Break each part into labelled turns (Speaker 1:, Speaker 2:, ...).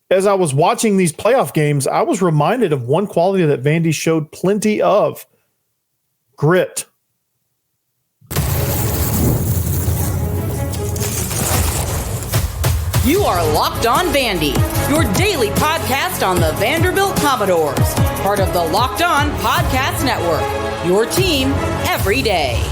Speaker 1: as I was watching these playoff games, I was reminded of one quality that Vandy showed plenty of: grit.
Speaker 2: You are Locked On Vandy, your daily podcast on the Vanderbilt Commodores, part of the Locked On Podcast Network, your team every day.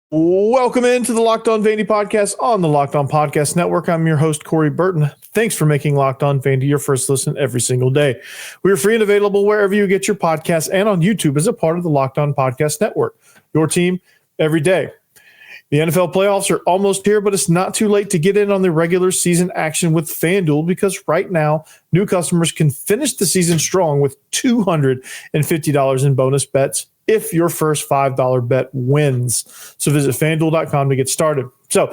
Speaker 1: Welcome into the Locked On Vandy podcast on the Locked On Podcast Network. I'm your host, Corey Burton. Thanks for making Locked On Vandy your first listen every single day. We are free and available wherever you get your podcasts and on YouTube as a part of the Locked On Podcast Network, your team every day. The NFL playoffs are almost here, but it's not too late to get in on the regular season action with FanDuel, because right now, new customers can finish the season strong with $250 in bonus bets if your first $5 bet wins. So visit FanDuel.com to get started. So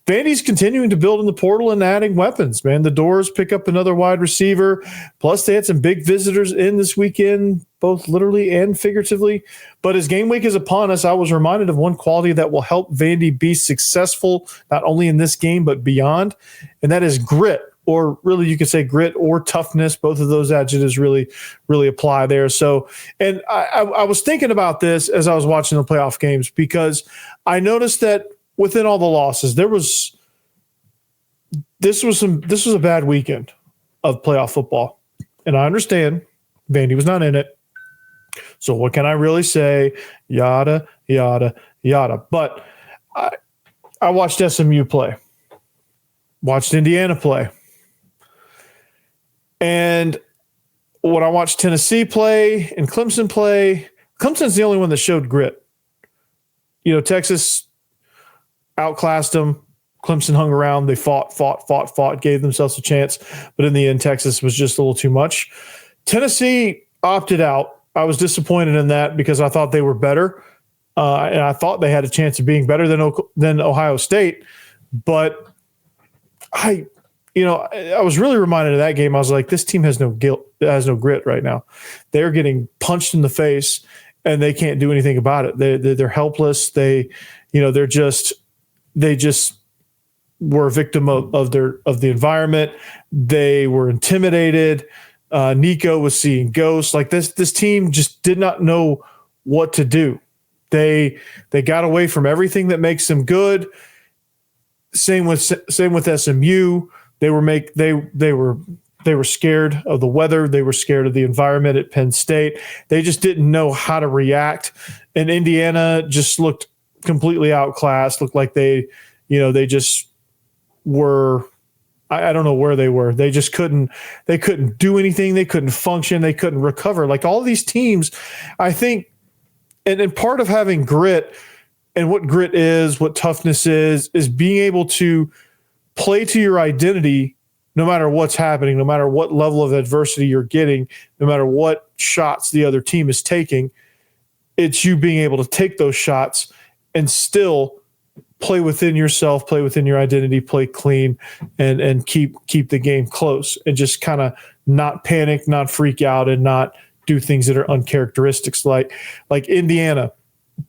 Speaker 1: Vandy's continuing to build in the portal and adding weapons, man. The Dores pick up another wide receiver. Plus, they had some big visitors in this weekend, both literally and figuratively. But as game week is upon us, I was reminded of one quality that will help Vandy be successful, not only in this game, but beyond. And that is grit. Or really, you could say grit or toughness. Both of those adjectives really apply there. So, and I was thinking about this as I was watching the playoff games, because I noticed that within all the losses, this was a bad weekend of playoff football. And I understand Vandy was not in it. So what can I really say? Yada, yada, yada. But I watched SMU play, watched Indiana play. And when I watched Tennessee play and Clemson play, Clemson's the only one that showed grit. You know, Texas outclassed them. Clemson hung around. They fought, gave themselves a chance. But in the end, Texas was just a little too much. Tennessee opted out. I was disappointed in that because I thought they were better. And I thought they had a chance of being better than Ohio State. But I was really reminded of that game. I was like, this team has no grit right now. They're getting punched in the face, and they can't do anything about it. They're helpless. They just were a victim of the environment. They were intimidated. Nico was seeing ghosts. Like this team just did not know what to do. They got away from everything that makes them good. Same with SMU. They were scared of the weather. They were scared of the environment at Penn State. They just didn't know how to react. And Indiana just looked completely outclassed. Looked like they just were. I don't know where they were. They just couldn't do anything. They couldn't function. They couldn't recover. Like all these teams, I think, and part of having grit and what grit is, what toughness is being able to play to your identity no matter what's happening, no matter what level of adversity you're getting, no matter what shots the other team is taking. It's you being able to take those shots and still play within yourself, play within your identity, play clean, and keep the game close, and just kind of not panic, not freak out, and not do things that are uncharacteristics. Like Indiana,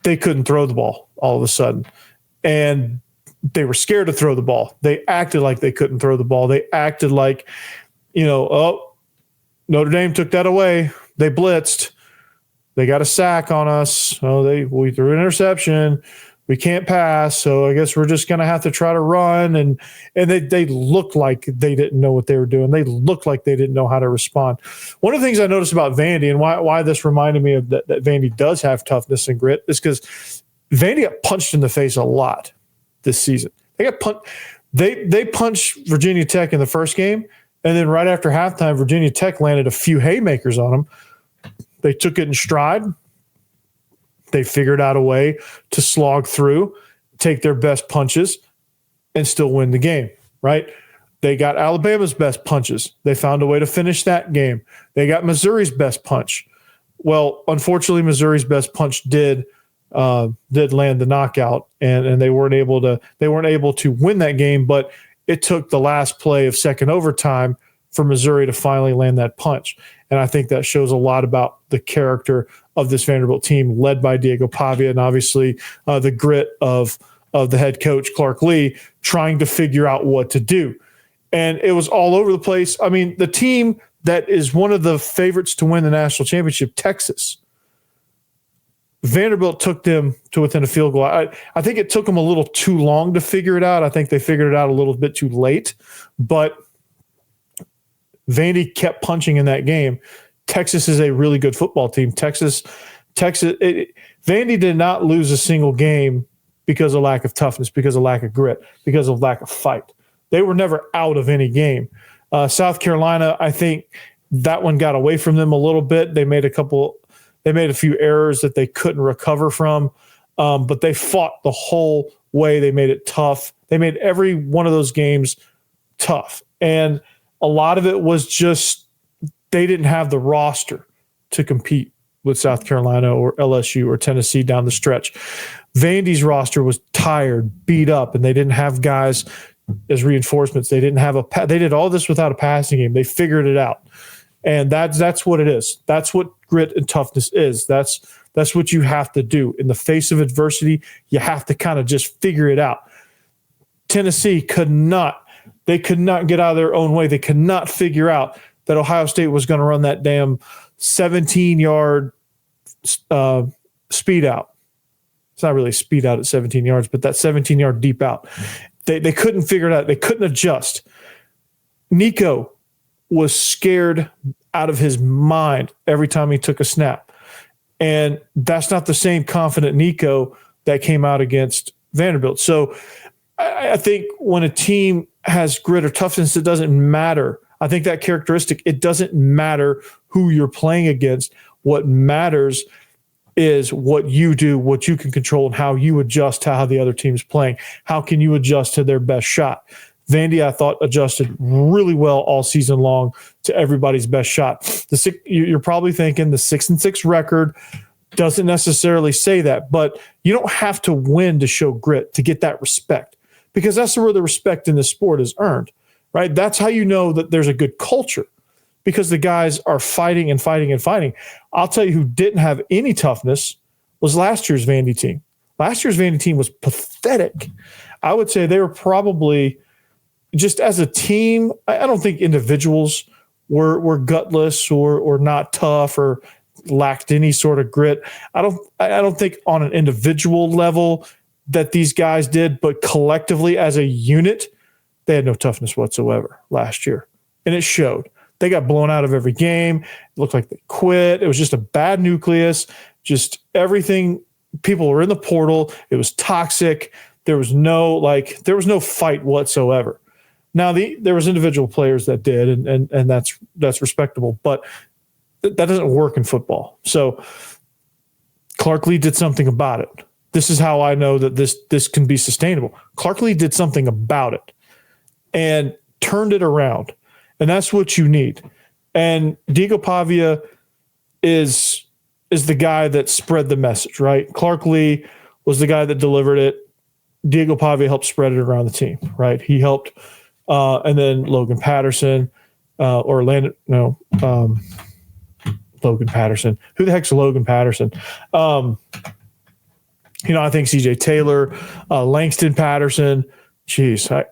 Speaker 1: they couldn't throw the ball all of a sudden. And they were scared to throw the ball. They acted like they couldn't throw the ball. They acted like, Notre Dame took that away. They blitzed. They got a sack on us. We threw an interception. We can't pass, so I guess we're just going to have to try to run. And they looked like they didn't know what they were doing. They looked like they didn't know how to respond. One of the things I noticed about Vandy, and why this reminded me of that Vandy does have toughness and grit, is because Vandy got punched in the face a lot this season. They punched Virginia Tech in the first game, and then right after halftime, Virginia Tech landed a few haymakers on them. They took it in stride. They figured out a way to slog through, take their best punches, and still win the game, right? They got Alabama's best punches. They found a way to finish that game. They got Missouri's best punch. Well, unfortunately, Missouri's best punch did land the knockout, and they weren't able to win that game. But it took the last play of second overtime for Missouri to finally land that punch. And I think that shows a lot about the character of this Vanderbilt team, led by Diego Pavia, and obviously the grit of the head coach Clark Lee, trying to figure out what to do. And it was all over the place. I mean, the team that is one of the favorites to win the national championship, Texas, Vanderbilt took them to within a field goal. I think it took them a little too long to figure it out. I think they figured it out a little bit too late. But Vandy kept punching in that game. Texas is a really good football team. Vandy did not lose a single game because of lack of toughness, because of lack of grit, because of lack of fight. They were never out of any game. South Carolina, I think that one got away from them a little bit. They made a few errors that they couldn't recover from, but they fought the whole way. They made it tough. They made every one of those games tough. And a lot of it was just they didn't have the roster to compete with South Carolina or LSU or Tennessee down the stretch. Vandy's roster was tired, beat up, and they didn't have guys as reinforcements. They didn't have they did all this without a passing game. They figured it out. And that's what it is. That's what grit and toughness is. That's what you have to do. In the face of adversity, you have to kind of just figure it out. Tennessee could not get out of their own way. They could not figure out that Ohio State was going to run that damn 17-yard speed out. It's not really a speed out at 17 yards, but that 17-yard deep out. They couldn't figure it out. They couldn't adjust. Nico was scared out of his mind every time he took a snap. And that's not the same confident Nico that came out against Vanderbilt. So I think when a team has grit or toughness, it doesn't matter. I think that characteristic, it doesn't matter who you're playing against. What matters is what you do, what you can control, and how you adjust to how the other team's playing. How can you adjust to their best shot? Vandy, I thought, adjusted really well all season long to everybody's best shot. You're probably thinking the 6-6 record doesn't necessarily say that, but you don't have to win to show grit, to get that respect, because that's where the respect in this sport is earned, right? That's how you know that there's a good culture, because the guys are fighting and fighting and fighting. I'll tell you who didn't have any toughness was last year's Vandy team. Last year's Vandy team was pathetic. I would say they were probably, just as a team, I don't think individuals were gutless or not tough or lacked any sort of grit. I don't think on an individual level that these guys did, but collectively as a unit, they had no toughness whatsoever last year. And it showed. They got blown out of every game. It looked like they quit. It was just a bad nucleus. Just everything. People were in the portal. It was toxic. There was no fight whatsoever. Now there was individual players that did, and that's respectable, but that doesn't work in football. So Clark Lee did something about it. This is how I know that this can be sustainable. Clark Lee did something about it and turned it around. And that's what you need. And Diego Pavia is the guy that spread the message, right? Clark Lee was the guy that delivered it. Diego Pavia helped spread it around the team, right? He helped, and then Logan Patterson, Logan Patterson. Who the heck's Logan Patterson? I think CJ Taylor, Langston Patterson. Jeez, I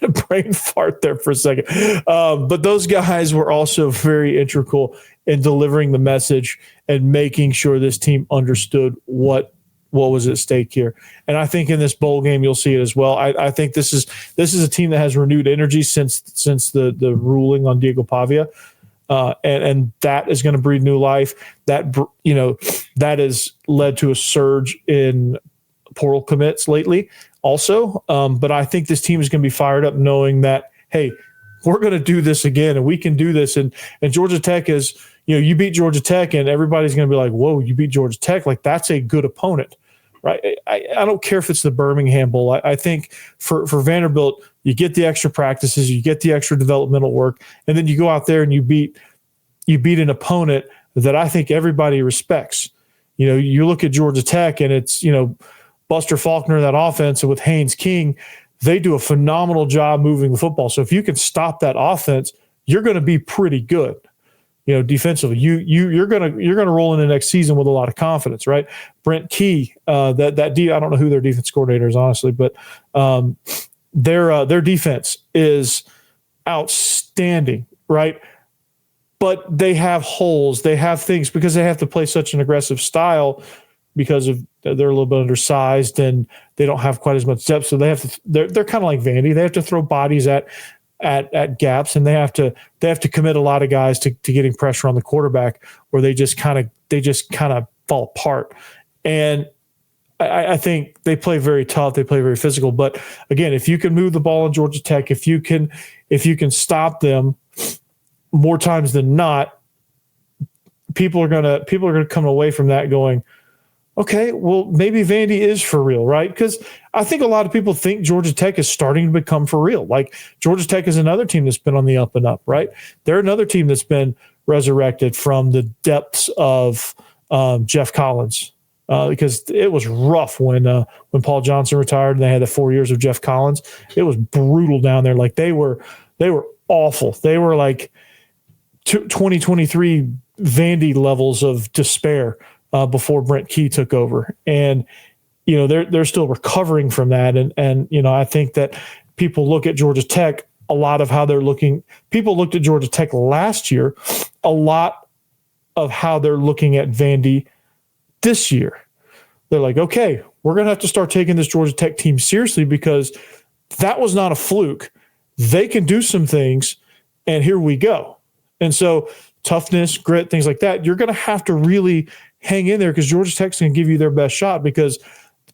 Speaker 1: had a brain fart there for a second. But those guys were also very integral in delivering the message and making sure this team understood what was at stake here. And I think in this bowl game, you'll see it as well. I think this is a team that has renewed energy since the ruling on Diego Pavia. And that is going to breathe new life. That has led to a surge in portal commits lately also. But I think this team is going to be fired up knowing that, hey, we're going to do this again and we can do this. And Georgia Tech is, you beat Georgia Tech and everybody's going to be like, whoa, you beat Georgia Tech. Like, that's a good opponent, right? I don't care if it's the Birmingham Bowl. I think for Vanderbilt, you get the extra practices, you get the extra developmental work, and then you go out there and you beat an opponent that I think everybody respects. You look at Georgia Tech and it's, Buster Faulkner, that offense, and with Haynes King, they do a phenomenal job moving the football. So if you can stop that offense, you're going to be pretty good. Defensively, you're going to roll into next season with a lot of confidence, right? Brent Key, I don't know who their defense coordinator is, honestly, but their defense is outstanding, right? But they have holes. They have things because they have to play such an aggressive style because of they're a little bit undersized and they don't have quite as much depth. So they have to. They're kind of like Vandy. They have to throw bodies at gaps, and they have to commit a lot of guys to getting pressure on the quarterback, or they just kind of fall apart. And I think they play very tough. They play very physical. But again, if you can move the ball in Georgia Tech, if you can stop them more times than not, people are gonna come away from that going, okay, well, maybe Vandy is for real, right? Because I think a lot of people think Georgia Tech is starting to become for real. Like Georgia Tech is another team that's been on the up and up, right? They're another team that's been resurrected from the depths of Jeff Collins. Because it was rough when Paul Johnson retired and they had the 4 years of Jeff Collins. It was brutal down there. Like they were awful. They were like 2023 Vandy levels of despair before Brent Key took over. And they're still recovering from that. And I think that people look at Georgia Tech, a lot of how they're looking. People looked at Georgia Tech last year, a lot of how they're looking at Vandy this year. They're like, okay, we're going to have to start taking this Georgia Tech team seriously because that was not a fluke. They can do some things, and here we go. And so toughness, grit, things like that, you're going to have to really hang in there because Georgia Tech's going to give you their best shot because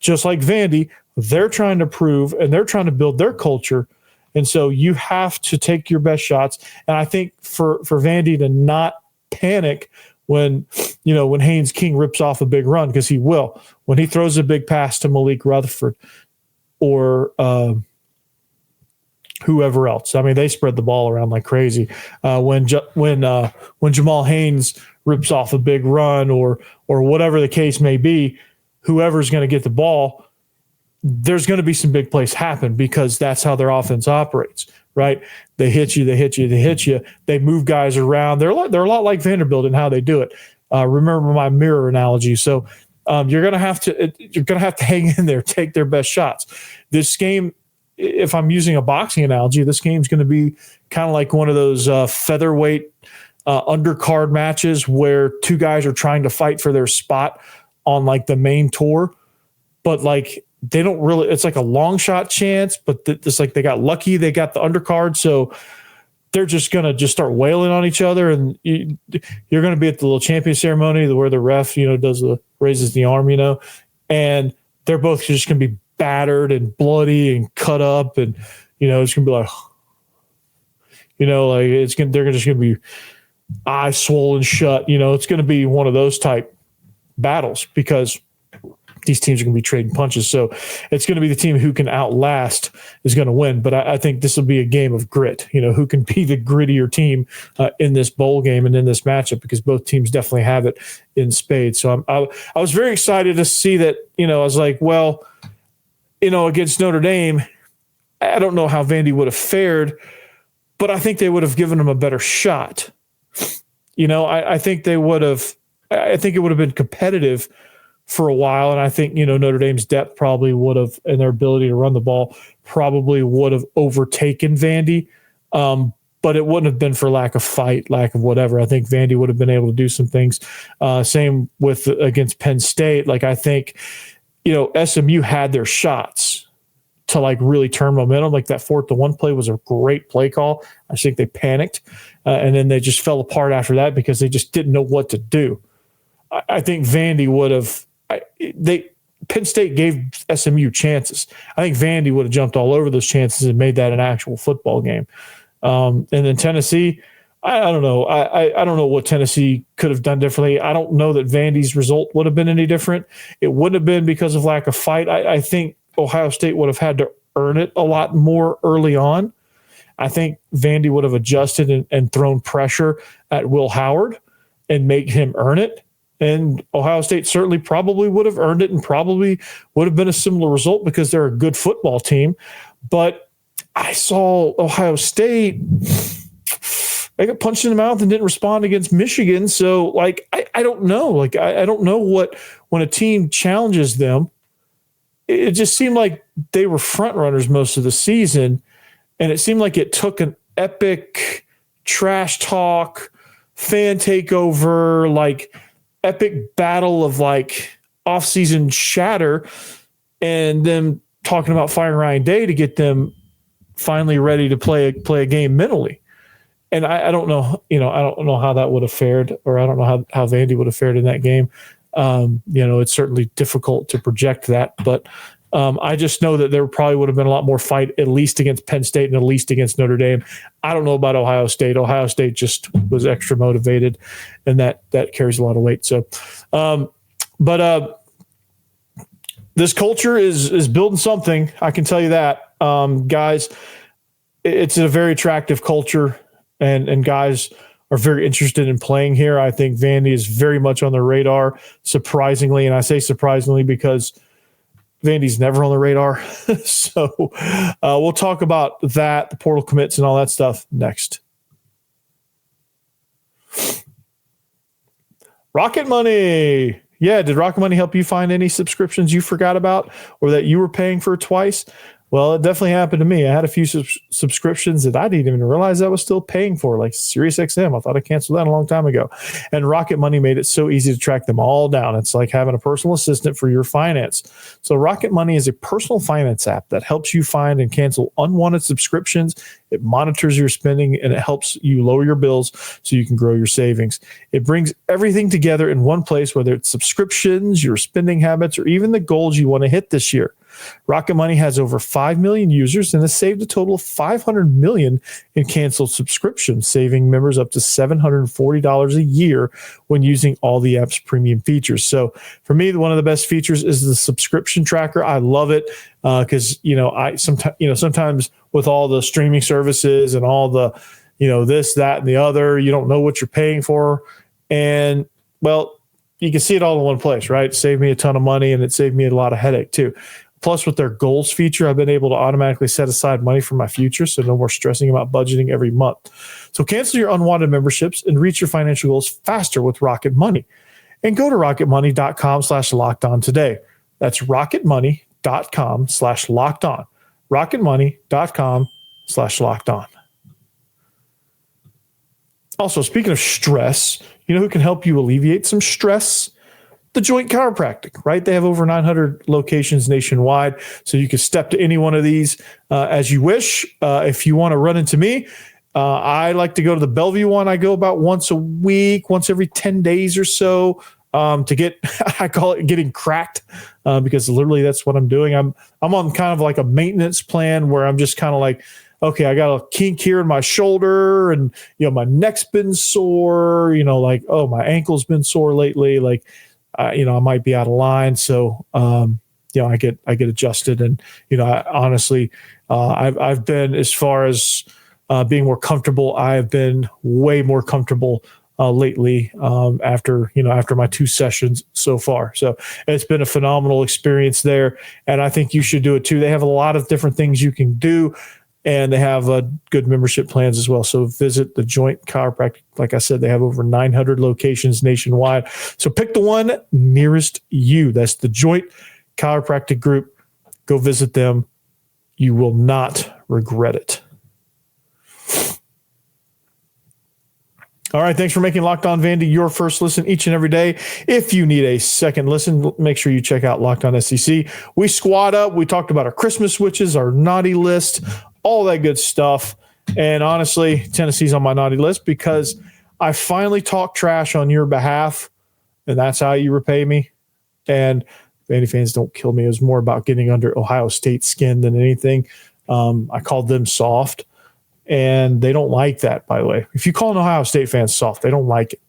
Speaker 1: just like Vandy, they're trying to prove and they're trying to build their culture. And so you have to take your best shots. And I think for Vandy to not panic when Haynes King rips off a big run, because he will, when he throws a big pass to Malik Rutherford or whoever else. I mean, they spread the ball around like crazy. When Jamal Haynes rips off a big run or whatever the case may be, whoever's going to get the ball, there's going to be some big plays happen because that's how their offense operates, right? They hit you. They move guys around. They're a lot like Vanderbilt in how they do it. Remember my mirror analogy. So you're going to have to hang in there, take their best shots. This game, if I'm using a boxing analogy, this game's going to be kind of like one of those featherweight undercard matches where two guys are trying to fight for their spot on like the main tour, but like they don't really, it's like a long shot chance, but it's like they got lucky. They got the undercard. So they're just going to start wailing on each other. And you're going to be at the little champion ceremony where the ref, raises the arm, and they're both just going to be battered and bloody and cut up. And, it's going to be like, they're just going to be eyes swollen shut. It's going to be one of those type battles because these teams are going to be trading punches. So it's going to be the team who can outlast is going to win. But I think this will be a game of grit, who can be the grittier team in this bowl game and in this matchup, because both teams definitely have it in spades. So I was very excited to see that, I was like, well, against Notre Dame, I don't know how Vandy would have fared, but I think they would have given them a better shot. I think they would have, I think it would have been competitive for a while. And I think, Notre Dame's depth probably would have, and their ability to run the ball probably would have overtaken Vandy. But it wouldn't have been for lack of fight, lack of whatever. I think Vandy would have been able to do some things. Same with against Penn State. Like, I think, SMU had their shots to like really turn momentum. Like that 4th-1 play was a great play call. I think they panicked and then they just fell apart after that because they just didn't know what to do. I think Vandy would have, Penn State gave SMU chances. I think Vandy would have jumped all over those chances and made that an actual football game. And then Tennessee, I don't know. I don't know what Tennessee could have done differently. I don't know that Vandy's result would have been any different. It wouldn't have been because of lack of fight. I think Ohio State would have had to earn it a lot more early on. I think Vandy would have adjusted and thrown pressure at Will Howard and make him earn it. And Ohio State certainly probably would have earned it and probably would have been a similar result because they're a good football team. But I saw Ohio State, they got punched in the mouth and didn't respond against Michigan. So, like, I don't know. Like, I don't know what, when a team challenges them, it just seemed like they were front runners most of the season. And it seemed like it took epic trash talk, fan takeover, like epic battle of like off-season chatter, and them talking about firing Ryan Day to get them finally ready to play a game mentally. And I don't know, I don't know how that would have fared, or I don't know how Vandy would have fared in that game. It's certainly difficult to project that, but I just know that there probably would have been a lot more fight, at least against Penn State and at least against Notre Dame. I don't know about Ohio State. Ohio State just was extra motivated, and that carries a lot of weight. So, but this culture is building something. I can tell you that, guys. It's a very attractive culture, and guys are very interested in playing here. I think Vandy is very much on their radar, surprisingly, and I say surprisingly because Vandy's never on the radar. So we'll talk about that, the portal commits and all that stuff next. Rocket Money. Yeah, did Rocket Money help you find any subscriptions you forgot about or that you were paying for twice? Well, it definitely happened to me. I had a few subscriptions that I didn't even realize I was still paying for, like SiriusXM. I thought I canceled that a long time ago. And Rocket Money made it so easy to track them all down. It's like having a personal assistant for your finance. So Rocket Money is a personal finance app that helps you find and cancel unwanted subscriptions. It monitors your spending, and it helps you lower your bills so you can grow your savings. It brings everything together in one place, whether it's subscriptions, your spending habits, or even the goals you want to hit this year. Rocket Money has over 5 million users and has saved a total of $500 million in canceled subscriptions, saving members up to $740 a year when using all the app's premium features. So for me, one of the best features is the subscription tracker. I love it because sometimes with all the streaming services and all the this, that, and the other, you don't know what you're paying for, and well, you can see it all in one place, right? It saved me a ton of money, and it saved me a lot of headache too. Plus, with their goals feature, I've been able to automatically set aside money for my future, so no more stressing about budgeting every month. So cancel your unwanted memberships and reach your financial goals faster with Rocket Money. And go to rocketmoney.com/lockedon today. That's rocketmoney.com/lockedon. rocketmoney.com/lockedon. Also, speaking of stress, you know who can help you alleviate some stress? The Joint Chiropractic, right? They have over 900 locations nationwide, so you can step to any one of these as you wish. If you want to run into me, I like to go to the Bellevue one. I go about once a week, once every 10 days or so to get, I call it getting cracked because literally that's what I'm doing. I'm on kind of like a maintenance plan where I'm just kind of like, okay, I got a kink here in my shoulder, and my neck's been sore, oh, my ankle's been sore lately, I might be out of line. So, I get adjusted, and, I've been, as far as being more comfortable, I've been way more comfortable lately after my 2 sessions so far. So it's been a phenomenal experience there, and I think you should do it too. They have a lot of different things you can do, and they have good membership plans as well. So visit the Joint Chiropractic. Like I said, they have over 900 locations nationwide. So pick the one nearest you. That's the Joint Chiropractic Group. Go visit them. You will not regret it. All right, thanks for making Locked On Vandy your first listen each and every day. If you need a second listen, make sure you check out Locked On SEC. We squad up. We talked about our Christmas switches, our naughty list, all that good stuff. And honestly, Tennessee's on my naughty list because I finally talked trash on your behalf, and that's how you repay me. And Vandy fans, don't kill me. It was more about getting under Ohio State's skin than anything. I called them soft, and they don't like that, by the way. If you call an Ohio State fan soft, they don't like it.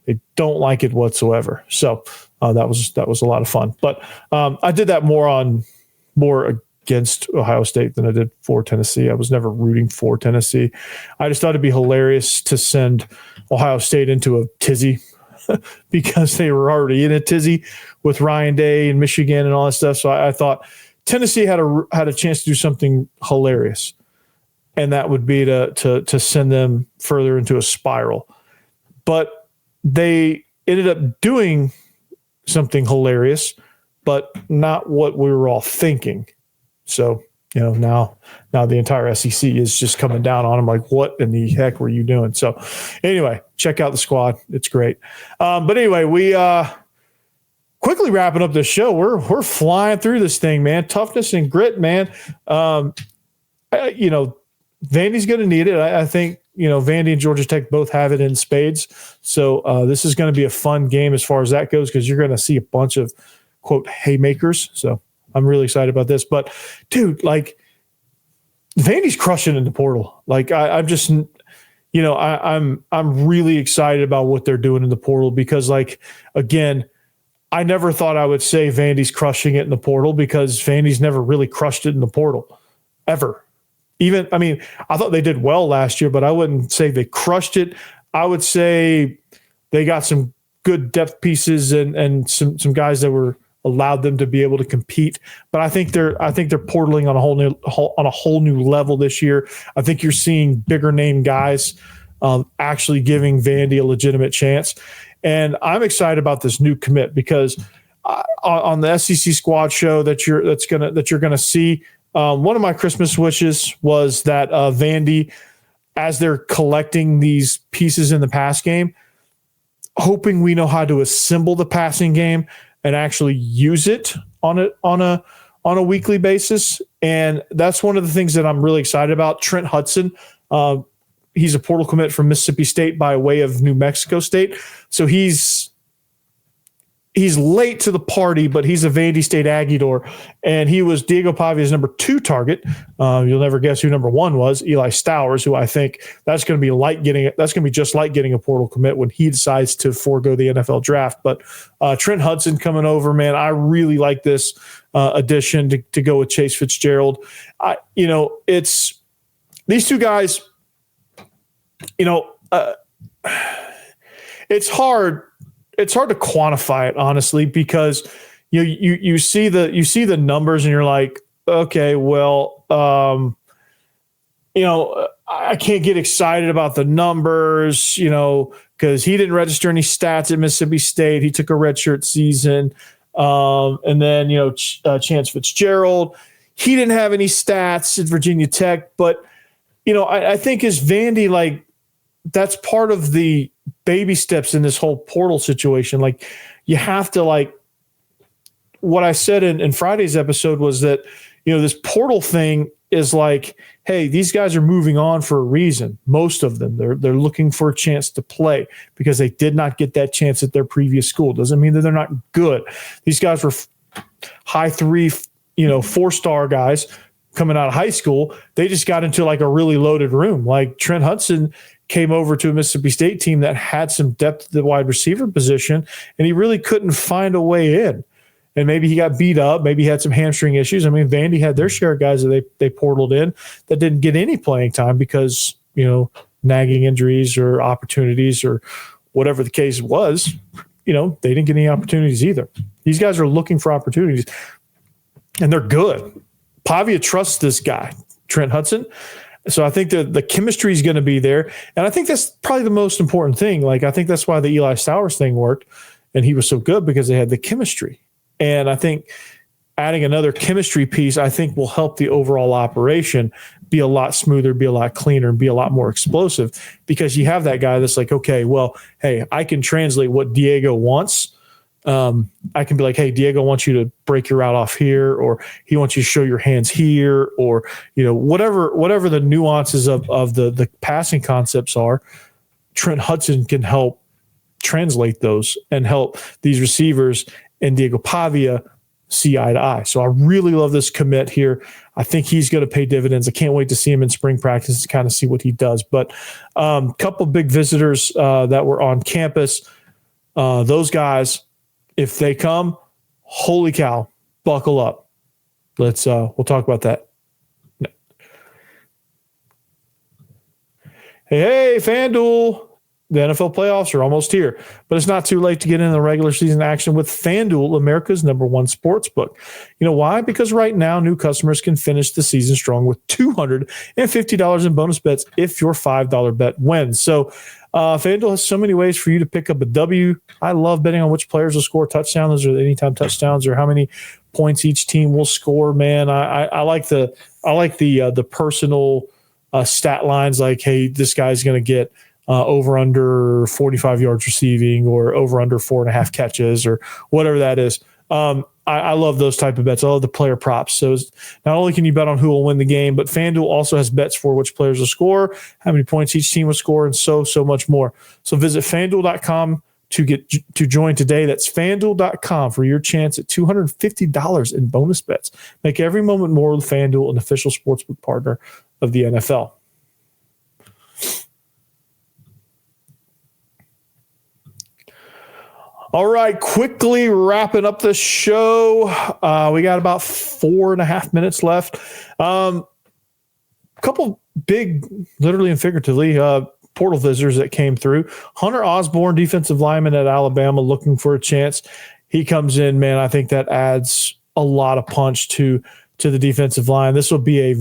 Speaker 1: They don't like it whatsoever. So that was a lot of fun. But I did that more against Ohio State than I did for Tennessee. I was never rooting for Tennessee. I just thought it'd be hilarious to send Ohio State into a tizzy because they were already in a tizzy with Ryan Day and Michigan and all that stuff. So I thought Tennessee had a chance to do something hilarious, and that would be to send them further into a spiral. But they ended up doing something hilarious, but not what we were all thinking. So now the entire SEC is just coming down on him. Like, what in the heck were you doing? So anyway, check out the squad. It's great. But anyway, we quickly wrapping up this show. We're flying through this thing, man. Toughness and grit, man. Vandy's going to need it. I think, Vandy and Georgia Tech both have it in spades. So this is going to be a fun game as far as that goes, because you're going to see a bunch of, quote, haymakers. So I'm really excited about this. But, dude, like, Vandy's crushing in the portal. Like, I'm just, I'm really excited about what they're doing in the portal because, like, again, I never thought I would say Vandy's crushing it in the portal because Vandy's never really crushed it in the portal, ever. I thought they did well last year, but I wouldn't say they crushed it. I would say they got some good depth pieces and some guys that were allowed them to be able to compete. But I think they're portaling on a whole new level this year. I think you're seeing bigger name guys actually giving Vandy a legitimate chance. And I'm excited about this new commit because on the SEC squad show that you're gonna see. One of my Christmas wishes was that Vandy, as they're collecting these pieces in the pass game, hoping we know how to assemble the passing game and actually use it on a weekly basis. And that's one of the things that I'm really excited about. Trent Hudson, he's a portal commit from Mississippi State by way of New Mexico State. So he's late to the party, but he's a Vandy State Aggiedor, and he was Diego Pavia's number 2 target. You'll never guess who number 1 was, Eli Stowers, who I think that's going to be just like getting a portal commit when he decides to forego the NFL draft. But Trent Hudson coming over, man, I really like this addition to go with Chase Fitzgerald. It's these two guys. It's hard. It's hard to quantify it, honestly, because you see the numbers and you're like, okay, well, I can't get excited about the numbers, because he didn't register any stats at Mississippi State. He took a redshirt season, and then Chance Fitzgerald, he didn't have any stats at Virginia Tech, but I think as Vandy, like, that's part of the baby steps in this whole portal situation. Like, you have to, like, what I said in Friday's episode was that, this portal thing is like, hey, these guys are moving on for a reason. Most of them, they're looking for a chance to play because they did not get that chance at their previous school. Doesn't mean that they're not good. These guys were high 3, 4-star guys coming out of high school. They just got into like a really loaded room. Like Trent Hudson came over to a Mississippi State team that had some depth at the wide receiver position, and he really couldn't find a way in. And maybe he got beat up. Maybe he had some hamstring issues. I mean, Vandy had their share of guys that they portaled in that didn't get any playing time because, nagging injuries or opportunities or whatever the case was, they didn't get any opportunities either. These guys are looking for opportunities, and they're good. Pavia trusts this guy, Trent Hudson. So I think the chemistry is going to be there. And I think that's probably the most important thing. Like, I think that's why the Eli Stowers thing worked and he was so good, because they had the chemistry. And I think adding another chemistry piece, I think, will help the overall operation be a lot smoother, be a lot cleaner, and be a lot more explosive, because you have that guy that's like, okay, well, hey, I can translate what Diego wants. I can be like, hey, Diego wants you to break your route off here, or he wants you to show your hands here, or, whatever the nuances of the passing concepts are. Trent Hudson can help translate those and help these receivers and Diego Pavia see eye to eye. So I really love this commit here. I think he's going to pay dividends. I can't wait to see him in spring practice to kind of see what he does. But couple big visitors that were on campus, those guys, if they come, holy cow, buckle up. We'll talk about that. Hey, FanDuel. The NFL playoffs are almost here, but it's not too late to get into the regular season action with FanDuel, America's #1 sports book. You know why? Because right now, new customers can finish the season strong with $250 in bonus bets if your $5 bet wins. So FanDuel has so many ways for you to pick up a W. I love betting on which players will score touchdowns or anytime touchdowns or how many points each team will score. Man, I like the the personal stat lines, like, hey, this guy's going to get over under 45 yards receiving or over under 4.5 catches or whatever that is. I love those type of bets. I love the player props. So not only can you bet on who will win the game, but FanDuel also has bets for which players will score, how many points each team will score, and so much more. So visit FanDuel.com to join today. That's FanDuel.com for your chance at $250 in bonus bets. Make every moment more with FanDuel, an official sportsbook partner of the NFL. All right, quickly wrapping up the show. We got about 4.5 minutes left. Couple big, literally and figuratively, portal visitors that came through. Hunter Osborne, defensive lineman at Alabama, looking for a chance. He comes in, man. I think that adds a lot of punch to the defensive line. This will be a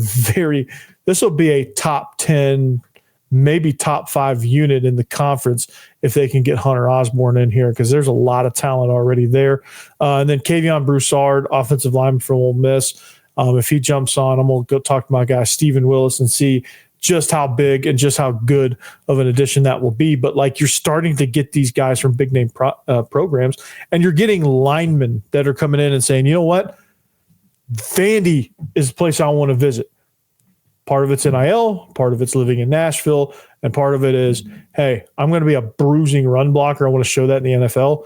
Speaker 1: top 10, maybe top 5 unit in the conference if they can get Hunter Osborne in here, because there's a lot of talent already there. And then Kavion Broussard, offensive lineman from Ole Miss. If he jumps on, I'm going to go talk to my guy Stephen Willis and see just how big and just how good of an addition that will be. But like, you're starting to get these guys from big name programs, and you're getting linemen that are coming in and saying, you know what, Vandy is the place I want to visit. Part of it's NIL, part of it's living in Nashville, and part of it is, hey, I'm going to be a bruising run blocker. I want to show that in the NFL.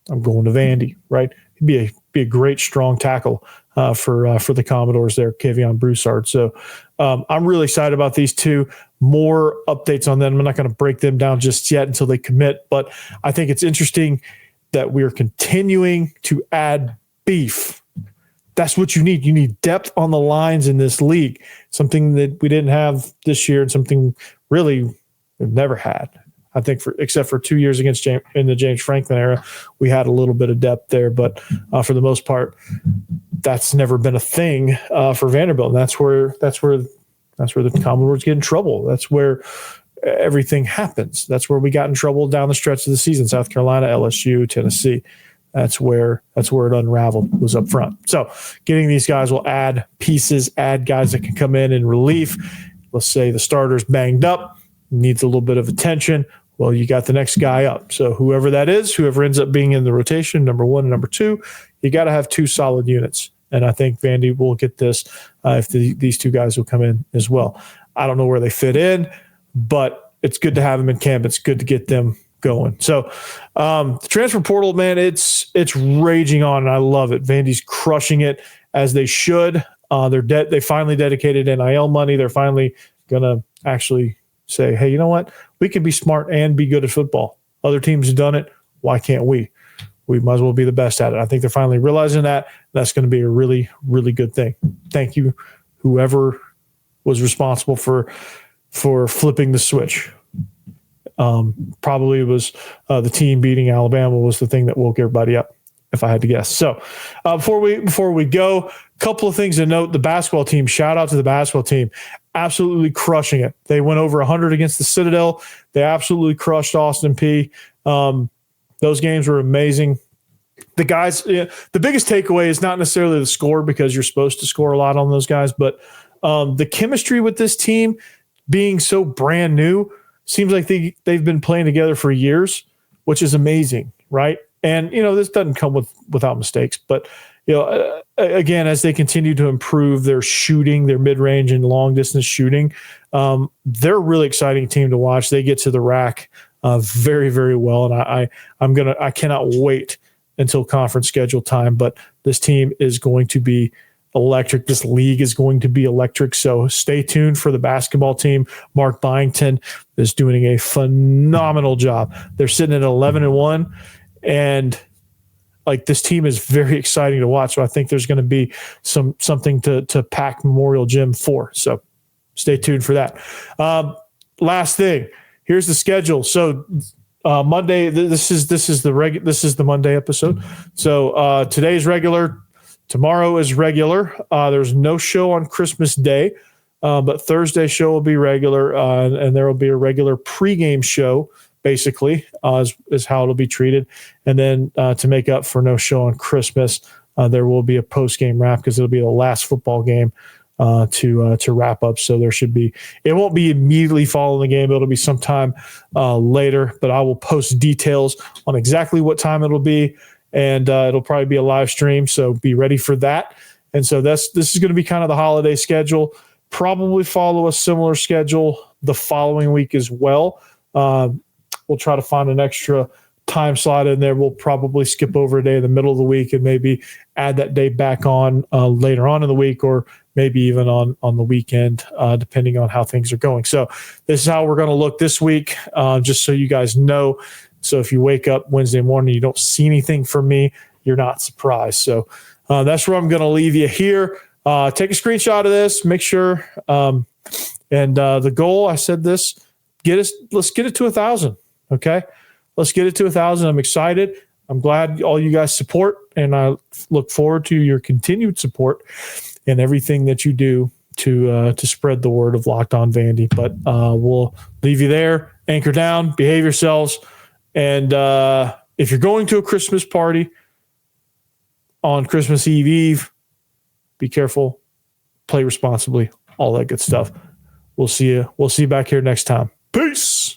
Speaker 1: I'm going to Vandy, right? He'd be a great strong tackle for the Commodores there, Kavion Broussard. So I'm really excited about these two. More updates on them. I'm not going to break them down just yet until they commit, but I think it's interesting that we're continuing to add beef. That's what you need. You need depth on the lines in this league, something that we didn't have this year and something really we've never had. I think except for 2 years in the James Franklin era, we had a little bit of depth there, but for the most part, that's never been a thing for Vanderbilt. And that's where the Commodores get in trouble. That's where everything happens. That's where we got in trouble down the stretch of the season. South Carolina, LSU, Tennessee. That's where it unraveled, was up front. So getting these guys will add pieces, add guys that can come in relief. Let's say the starter's banged up, needs a little bit of attention. Well, you got the next guy up. So whoever that is, whoever ends up being in the rotation, number 1 and number 2, you got to have 2 solid units. And I think Vandy will get this if these 2 guys will come in as well. I don't know where they fit in, but it's good to have them in camp. It's good to get them going. So the transfer portal, man, it's raging on, and I love it. Vandy's crushing it, as they should. They finally dedicated NIL money. They're finally going to actually say, hey, you know what? We can be smart and be good at football. Other teams have done it. Why can't we? We might as well be the best at it. I think they're finally realizing that. That's going to be a really, really good thing. Thank you, whoever was responsible for flipping the switch. Probably was the team beating Alabama was the thing that woke everybody up, if I had to guess. So before we go, a couple of things to note. The basketball team, shout out to the basketball team, absolutely crushing it. They went over 100 against the Citadel. They absolutely crushed Austin Peay. Those games were amazing. The guys, the biggest takeaway is not necessarily the score, because you're supposed to score a lot on those guys, but the chemistry with this team being so brand new, seems like they've been playing together for years, which is amazing, right? And, this doesn't come without mistakes. But, again, as they continue to improve their shooting, their mid-range and long-distance shooting, they're a really exciting team to watch. They get to the rack very, very well. And I cannot wait until conference schedule time. But this team is going to be electric. This league is going to be electric. So stay tuned for the basketball team. Mark Byington is doing a phenomenal job. They're sitting at 11-1, and like, this team is very exciting to watch. So I think there's going to be something to pack Memorial Gym for. So stay tuned for that. Last thing, here's the schedule. So Monday, this is the Monday episode. So today's regular. Tomorrow is regular. There's no show on Christmas Day, but Thursday's show will be regular, and there will be a regular pregame show, basically, is how it'll be treated. And then to make up for no show on Christmas, there will be a postgame wrap, because it'll be the last football game to wrap up. So it won't be immediately following the game. It'll be sometime later, but I will post details on exactly what time it'll be. And it'll probably be a live stream. So be ready for that. And so this is going to be kind of the holiday schedule. Probably follow a similar schedule the following week as well. We'll try to find an extra time slot in there. We'll probably skip over a day in the middle of the week and maybe add that day back on later on in the week, or maybe even on the weekend, depending on how things are going. So this is how we're going to look this week, just so you guys know. So if you wake up Wednesday morning, you don't see anything from me, you're not surprised. So that's where I'm going to leave you here. Take a screenshot of this, make sure. And the goal, I said this, let's get it to 1,000. Okay. Let's get it to 1,000. I'm excited. I'm glad all you guys support, and I look forward to your continued support and everything that you do to spread the word of Locked On Vandy. But we'll leave you there. Anchor down, behave yourselves. And if you're going to a Christmas party on Christmas Eve, be careful, play responsibly, all that good stuff. We'll see you back here next time. Peace.